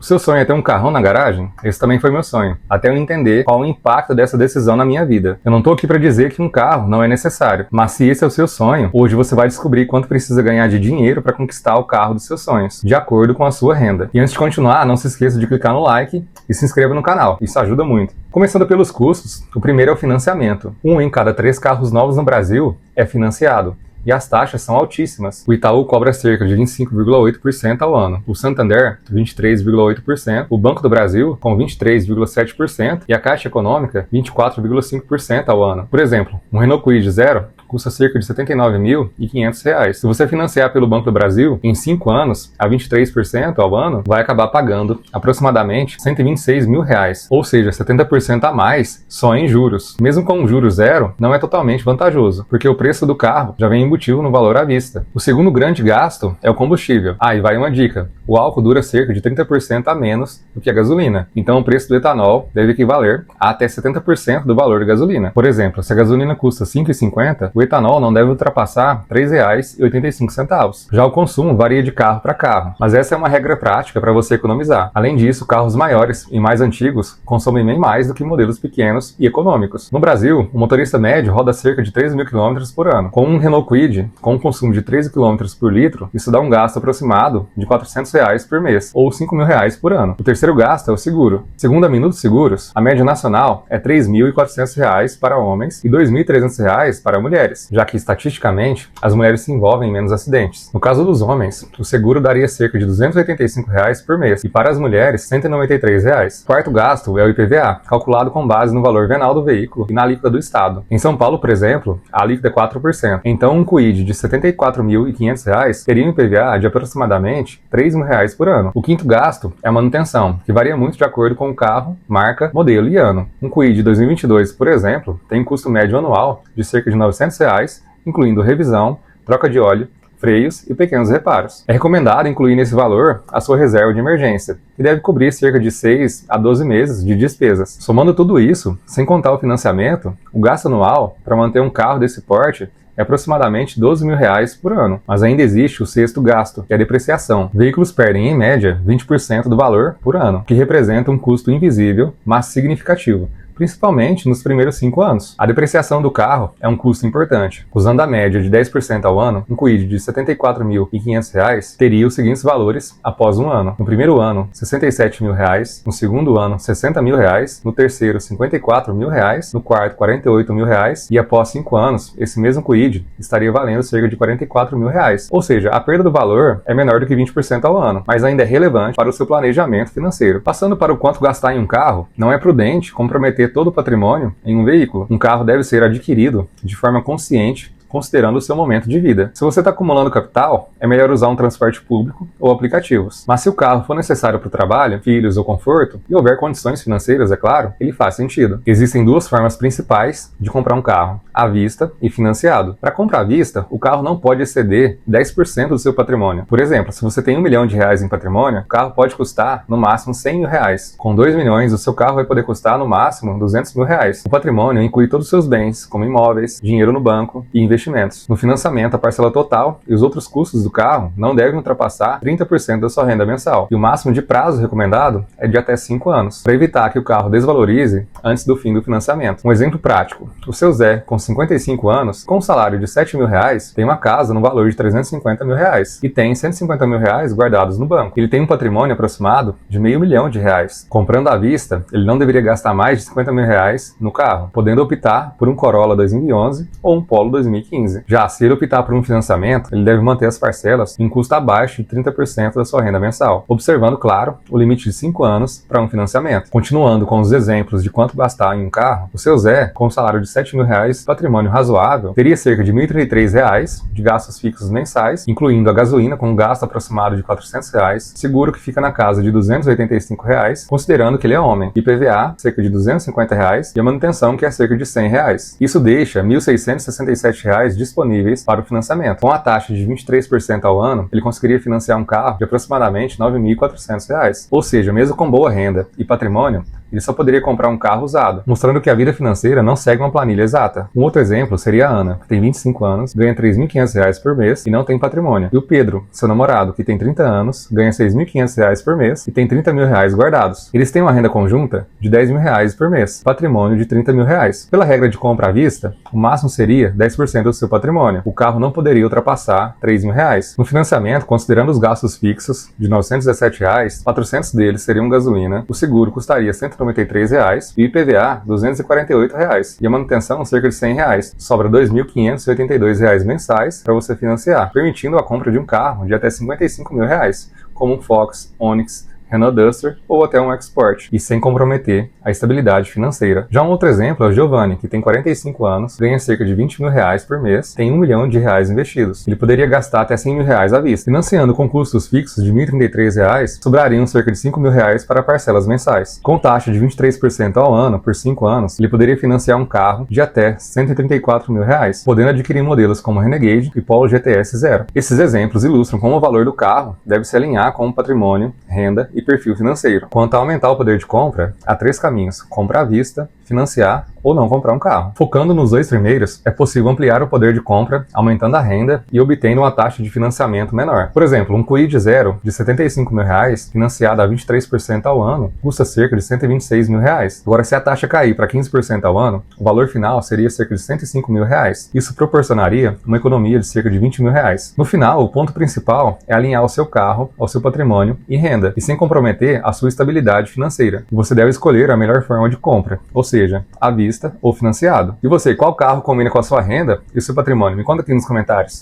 O seu sonho é ter um carrão na garagem? Esse também foi meu sonho, até eu entender qual o impacto dessa decisão na minha vida. Eu não tô aqui para dizer que um carro não é necessário, mas se esse é o seu sonho, hoje você vai descobrir quanto precisa ganhar de dinheiro para conquistar o carro dos seus sonhos, de acordo com a sua renda. E antes de continuar, não se esqueça de clicar no like e se inscreva no canal, isso ajuda muito. Começando pelos custos, o primeiro é o financiamento. 1 em cada 3 carros novos no Brasil é financiado. E as taxas são altíssimas. O Itaú cobra cerca de 25,8% ao ano. O Santander, 23,8%. O Banco do Brasil, com 23,7%. E a Caixa Econômica, 24,5% ao ano. Por exemplo, um Renault Kwid Zero custa cerca de R$ 79.500. Se você financiar pelo Banco do Brasil, em 5 anos, a 23% ao ano, vai acabar pagando aproximadamente R$ 126 mil. Ou seja, 70% a mais só em juros. Mesmo com um juro zero, não é totalmente vantajoso, porque o preço do carro já vem embutido no valor à vista. O segundo grande gasto é o combustível. E vai uma dica. O álcool dura cerca de 30% a menos do que a gasolina. Então o preço do etanol deve equivaler a até 70% do valor da gasolina. Por exemplo, se a gasolina custa R$ 5,50, o etanol não deve ultrapassar R$ 3,85. Já o consumo varia de carro para carro, mas essa é uma regra prática para você economizar. Além disso, carros maiores e mais antigos consomem bem mais do que modelos pequenos e econômicos. No Brasil, o motorista médio roda cerca de 3 mil km por ano. Com um Renault Kwid, com um consumo de 13 km por litro, isso dá um gasto aproximado de R$ 400 por mês, ou R$ 5 mil por ano. O terceiro gasto é o seguro. Segundo a Minuto Seguros, a média nacional é R$ 3.400 para homens e R$ 2.300 para mulheres, já que estatisticamente as mulheres se envolvem em menos acidentes. No caso dos homens, o seguro daria cerca de R$ 285 por mês e para as mulheres R$ 193. O quarto gasto é o IPVA, calculado com base no valor venal do veículo e na alíquota do estado. Em São Paulo, por exemplo, a alíquota é 4%. Então um Kwid de R$ 74.500 teria um IPVA de aproximadamente R$ 3 mil por ano. O quinto gasto é a manutenção, que varia muito de acordo com o carro, marca, modelo e ano. Um Kwid de 2022, por exemplo, tem um custo médio anual de cerca de R$ 900, incluindo revisão, troca de óleo, freios e pequenos reparos. É recomendado incluir nesse valor a sua reserva de emergência, que deve cobrir cerca de 6 a 12 meses de despesas. Somando tudo isso, sem contar o financiamento, o gasto anual para manter um carro desse porte é aproximadamente R$ 12 mil por ano. Mas ainda existe o sexto gasto, que é a depreciação. Veículos perdem, em média, 20% do valor por ano, que representa um custo invisível, mas significativo, principalmente nos primeiros 5 anos. A depreciação do carro é um custo importante. Usando a média de 10% ao ano, um Kwid de R$ 74.500 teria os seguintes valores após um ano. No primeiro ano, R$ 67 mil, no segundo ano, R$ 60 mil, no terceiro, R$ 54 mil, no quarto, R$ 48 mil, e após 5 anos, esse mesmo Kwid estaria valendo cerca de R$ 44 mil. Ou seja, a perda do valor é menor do que 20% ao ano, mas ainda é relevante para o seu planejamento financeiro. Passando para o quanto gastar em um carro, não é prudente comprometer todo o patrimônio em um veículo. Um carro deve ser adquirido de forma consciente, considerando o seu momento de vida. Se você está acumulando capital, é melhor usar um transporte público ou aplicativos. Mas se o carro for necessário para o trabalho, filhos ou conforto, e houver condições financeiras, é claro, ele faz sentido. Existem duas formas principais de comprar um carro: à vista e financiado. Para comprar à vista, o carro não pode exceder 10% do seu patrimônio. Por exemplo, se você tem R$ 1 milhão em patrimônio, o carro pode custar no máximo R$ 100 mil. Com 2 milhões, o seu carro vai poder custar no máximo R$ 200 mil. O patrimônio inclui todos os seus bens, como imóveis, dinheiro no banco e investimentos. No financiamento, a parcela total e os outros custos do carro não devem ultrapassar 30% da sua renda mensal. E o máximo de prazo recomendado é de até 5 anos, para evitar que o carro desvalorize antes do fim do financiamento. Um exemplo prático: o seu Zé, com 55 anos, com um salário de R$ 7 mil, tem uma casa no valor de R$ 350 mil e tem R$ 150 mil guardados no banco. Ele tem um patrimônio aproximado de R$ 500 mil. Comprando à vista, ele não deveria gastar mais de R$ 50 mil no carro, podendo optar por um Corolla 2011 ou um Polo 2015. Já se ele optar por um financiamento, ele deve manter as parcelas em custo abaixo de 30% da sua renda mensal, observando, claro, o limite de 5 anos para um financiamento. Continuando com os exemplos de quanto gastar em um carro, o seu Zé, com um salário de R$ 7 mil, patrimônio razoável, teria cerca de R$ 1.033 de gastos fixos mensais, incluindo a gasolina com um gasto aproximado de R$ 400, seguro que fica na casa de R$ 285, considerando que ele é homem, IPVA, cerca de R$ 250 e a manutenção, que é cerca de R$ 100. Isso deixa R$ 1.667 disponíveis para o financiamento. Com a taxa de 23% ao ano, ele conseguiria financiar um carro de aproximadamente R$ 9.400. Ou seja, mesmo com boa renda e patrimônio, ele só poderia comprar um carro usado, mostrando que a vida financeira não segue uma planilha exata. Um outro exemplo seria a Ana, que tem 25 anos, ganha R$ 3.500 por mês e não tem patrimônio. E o Pedro, seu namorado, que tem 30 anos, ganha R$ 6.500 por mês e tem R$ 30 mil guardados. Eles têm uma renda conjunta de R$ 10 mil por mês, patrimônio de R$ 30 mil. Pela regra de compra à vista, o máximo seria 10% do seu patrimônio. O carro não poderia ultrapassar R$ 3 mil. No financiamento, considerando os gastos fixos de R$ 917, 400 deles seriam gasolina, o seguro custaria R$ 193 e o IPVA R$ 248 e a manutenção cerca de R$ 100. Sobra R$ 2.582 mensais para você financiar, permitindo a compra de um carro de até R$ 55 mil, como um Fox, Onix, Renault Duster ou até um Export, e sem comprometer a estabilidade financeira. Já um outro exemplo é o Giovanni, que tem 45 anos, ganha cerca de R$ 20 mil por mês, tem R$ 1 milhão investidos. Ele poderia gastar até R$ 100 mil à vista. Financiando com custos fixos de R$ 1.033, sobrariam cerca de R$ 5 mil para parcelas mensais. Com taxa de 23% ao ano por 5 anos, ele poderia financiar um carro de até R$ 134 mil, podendo adquirir modelos como Renegade e Polo GTS Zero. Esses exemplos ilustram como o valor do carro deve se alinhar com o patrimônio, renda e perfil financeiro. Quanto a aumentar o poder de compra, há 3 caminhos: comprar à vista, financiar ou não comprar um carro. Focando nos 2 primeiros, é possível ampliar o poder de compra, aumentando a renda e obtendo uma taxa de financiamento menor. Por exemplo, um Kwid Zero de R$ 75 mil, financiado a 23% ao ano, custa cerca de R$ 126 mil. Agora, se a taxa cair para 15% ao ano, o valor final seria cerca de R$ 105 mil. Isso proporcionaria uma economia de cerca de R$ 20 mil. No final, o ponto principal é alinhar o seu carro ao seu patrimônio e renda, e sem comprometer a sua estabilidade financeira. Você deve escolher a melhor forma de compra, ou seja, à vista ou financiado. E você, qual carro combina com a sua renda e o seu patrimônio? Me conta aqui nos comentários.